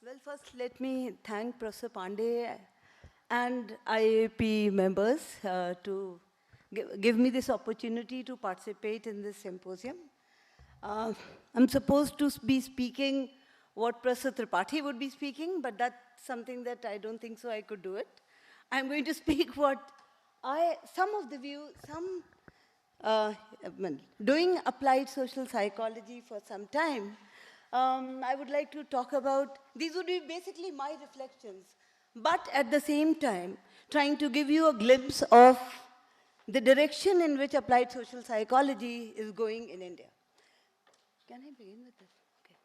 Well, first let me thank Professor Pandey and IAP members to give me this opportunity to participate in this symposium. I'm supposed to be speaking what Professor Tripathi would be speaking, but that's something that I don't think so I could do it. I'm going to speak what doing applied social psychology for some time, I would like to talk about, these would be basically my reflections, but at the same time, trying to give you a glimpse of the direction in which applied social psychology is going in India. Can I begin with this? Okay.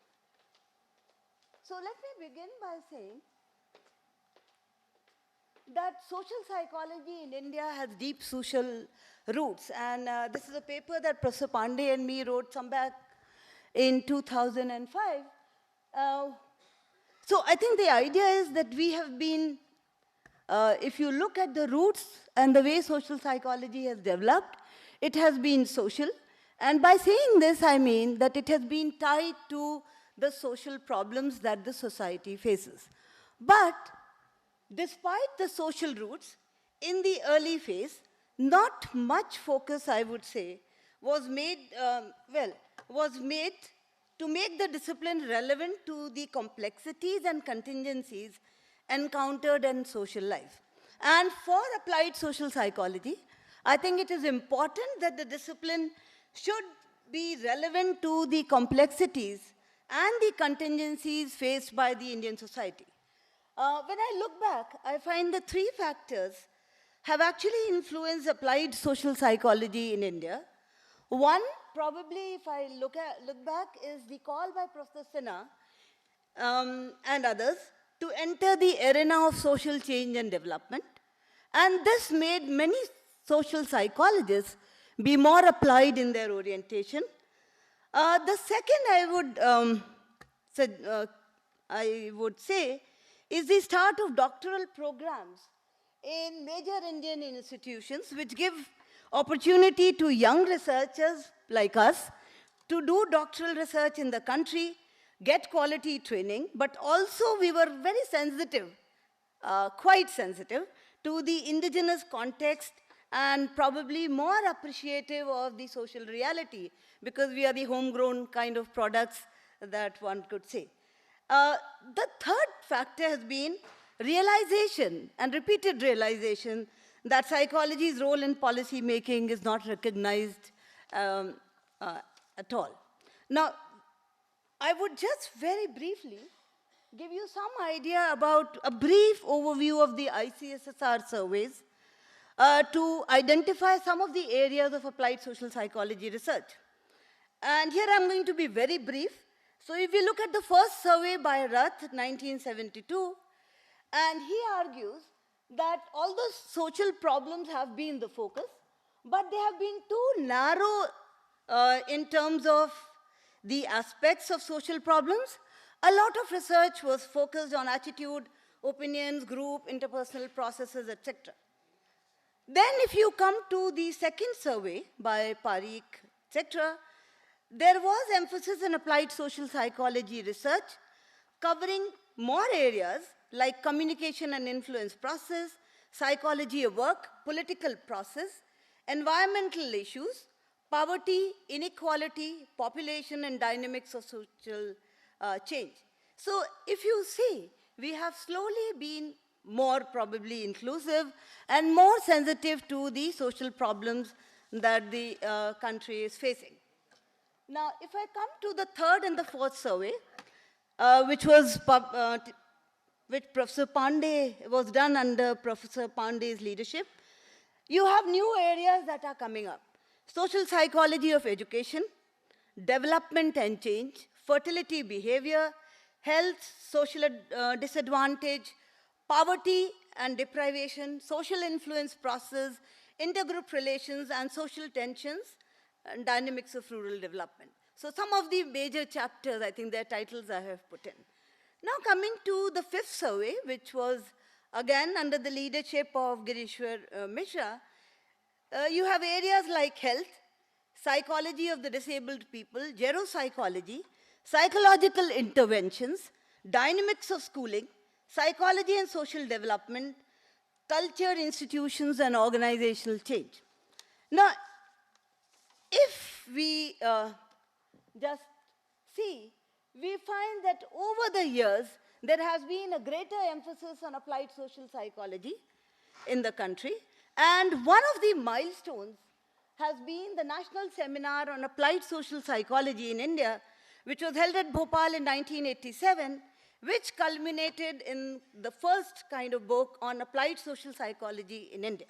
So let me begin by saying that social psychology in India has deep social roots. And this is a paper that Professor Pandey and me wrote some back in 2005. So I think the idea is that we have been, if you look at the roots and the way social psychology has developed, it has been social. And by saying this, I mean that it has been tied to the social problems that the society faces. But despite the social roots, in the early phase, not much focus, I would say, was made to make the discipline relevant to the complexities and contingencies encountered in social life. And for applied social psychology, I think it is important that the discipline should be relevant to the complexities and the contingencies faced by the Indian society. When I look back, I find the three factors have actually influenced applied social psychology in India. One, probably, if I look back, is the call by Professor Singh and others to enter the arena of social change and development. And this made many social psychologists be more applied in their orientation. The second I would say is the start of doctoral programs in major Indian institutions which give opportunity to young researchers like us to do doctoral research in the country, get quality training, but also we were very sensitive, quite sensitive, to the indigenous context and probably more appreciative of the social reality because we are the homegrown kind of products that one could say. The third factor has been realization and repeated realization that psychology's role in policy making is not recognized at all. Now, I would just very briefly give you some idea about a brief overview of the ICSSR surveys to identify some of the areas of applied social psychology research. And here I'm going to be very brief. So if you look at the first survey by Rath, 1972, and he argues that although social problems have been the focus, but they have been too narrow in terms of the aspects of social problems. A lot of research was focused on attitude, opinions, group, interpersonal processes, etc. Then if you come to the second survey by Parikh, etc., there was emphasis in applied social psychology research covering more areas like communication and influence process, psychology of work, political process, environmental issues, poverty, inequality, population, and dynamics of social change. So if you see, we have slowly been more probably inclusive and more sensitive to the social problems that the country is facing. Now, if I come to the third and the fourth survey, which Professor Pandey was done under Professor Pandey's leadership, you have new areas that are coming up. Social psychology of education, development and change, fertility behavior, health, social disadvantage, poverty and deprivation, social influence process, intergroup relations, and social tensions, and dynamics of rural development. So some of the major chapters, I think their titles I have put in. Now coming to the fifth survey, which was again under the leadership of Girishwar Mishra, you have areas like health, psychology of the disabled people, geropsychology, psychological interventions, dynamics of schooling, psychology and social development, culture, institutions, and organizational change. Now, if we just see, we find that over the years, there has been a greater emphasis on applied social psychology in the country. And one of the milestones has been the National Seminar on Applied Social Psychology in India, which was held at Bhopal in 1987, which culminated in the first kind of book on applied social psychology in India.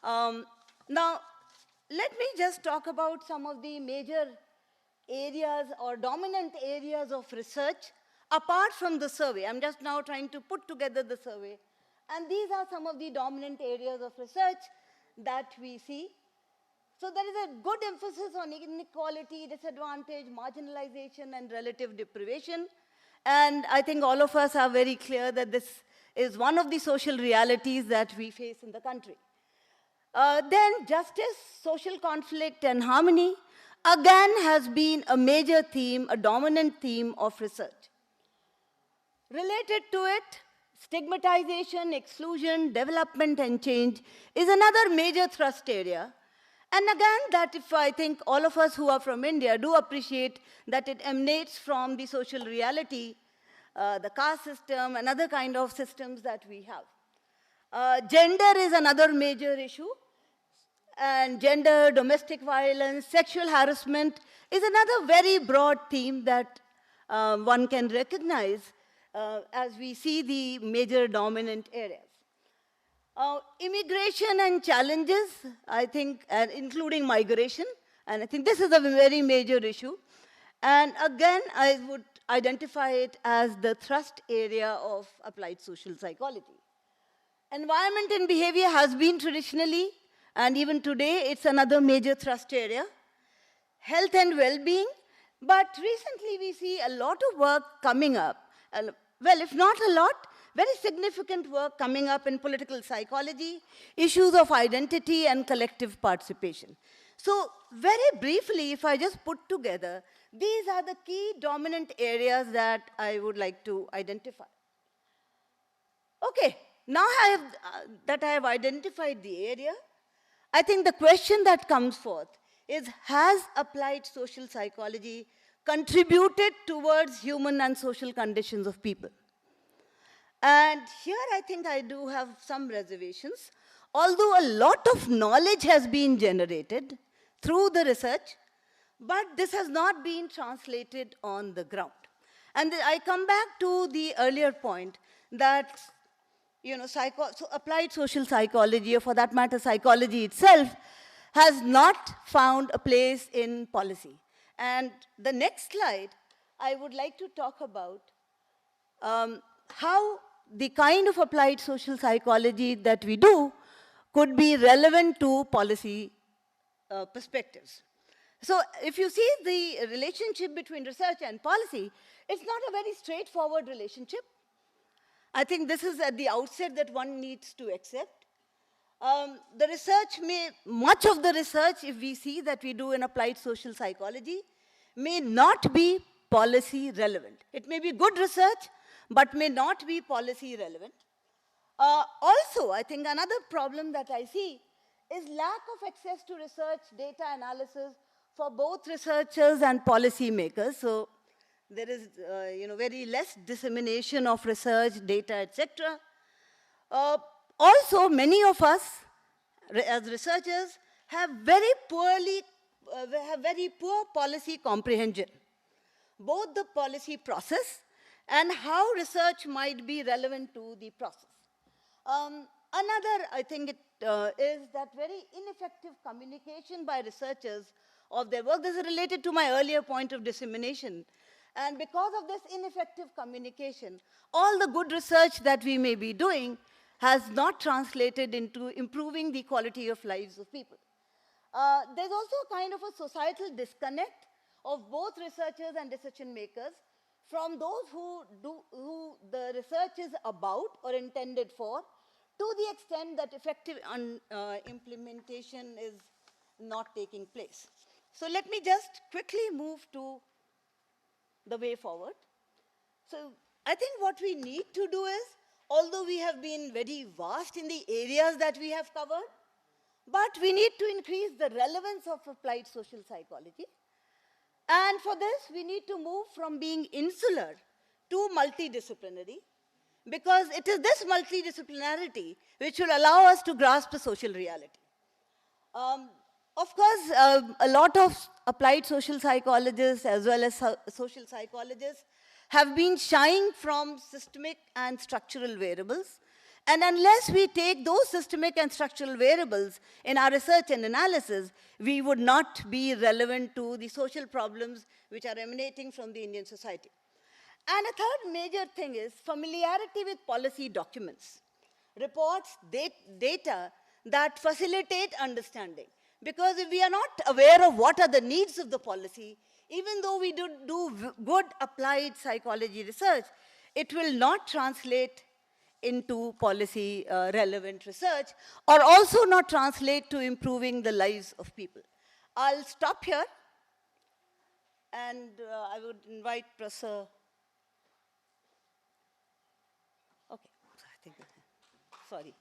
Now, let me just talk about some of the major areas or dominant areas of research apart from the survey. I'm just now trying to put together the survey. And these are some of the dominant areas of research that we see. So there is a good emphasis on inequality, disadvantage, marginalization, and relative deprivation. And I think all of us are very clear that this is one of the social realities that we face in the country. Then justice, social conflict, and harmony, again, has been a major theme, a dominant theme of research. Related to it, stigmatization, exclusion, development, and change is another major thrust area. And again, that if I think all of us who are from India do appreciate that it emanates from the social reality, the caste system, and other kind of systems that we have. Gender is another major issue. And gender, domestic violence, sexual harassment is another very broad theme that one can recognize as we see the major dominant areas. Immigration and challenges, I think, including migration, and I think this is a very major issue. And again, I would identify it as the thrust area of applied social psychology. Environment and behavior has been traditionally, and even today, it's another major thrust area. Health and well-being, but recently we see a lot of work coming up. Well, if not a lot, very significant work coming up in political psychology, issues of identity and collective participation. So very briefly, if I just put together, these are the key dominant areas that I would like to identify. Okay, now that I have identified the area, I think the question that comes forth is, has applied social psychology contributed towards human and social conditions of people? And here I think I do have some reservations. Although a lot of knowledge has been generated through the research, but this has not been translated on the ground. And I come back to the earlier point that so applied social psychology, or for that matter, psychology itself, has not found a place in policy. And the next slide, I would like to talk about how the kind of applied social psychology that we do could be relevant to policy perspectives. So if you see the relationship between research and policy, it's not a very straightforward relationship. I think this is at the outset that one needs to accept. The research much of the research, if we see that we do in applied social psychology, may not be policy relevant. It may be good research, but may not be policy relevant. Also, I think another problem that I see is lack of access to research data analysis for both researchers and policymakers. So there is very less dissemination of research, data, etc. Also, many of us, as researchers, have very poor policy comprehension, both the policy process and how research might be relevant to the process. Another, I think, is that very ineffective communication by researchers of their work. This is related to my earlier point of dissemination. And because of this ineffective communication, all the good research that we may be doing has not translated into improving the quality of lives of people. There's also a kind of a societal disconnect of both researchers and decision makers from those who the research is about or intended for, to the extent that effective implementation is not taking place. So let me just quickly move to the way forward. So I think what we need to do is, although we have been very vast in the areas that we have covered, but we need to increase the relevance of applied social psychology. And for this, we need to move from being insular to multidisciplinary, because it is this multidisciplinarity which will allow us to grasp the social reality. Of course, a lot of applied social psychologists as well as social psychologists have been shying from systemic and structural variables. And unless we take those systemic and structural variables in our research and analysis, we would not be relevant to the social problems which are emanating from the Indian society. And a third major thing is familiarity with policy documents, reports, data that facilitate understanding. Because if we are not aware of what are the needs of the policy, even though we do good applied psychology research, it will not translate into policy relevant research, or also not translate to improving the lives of people. I'll stop here, and I would invite Professor. Okay, I think, sorry.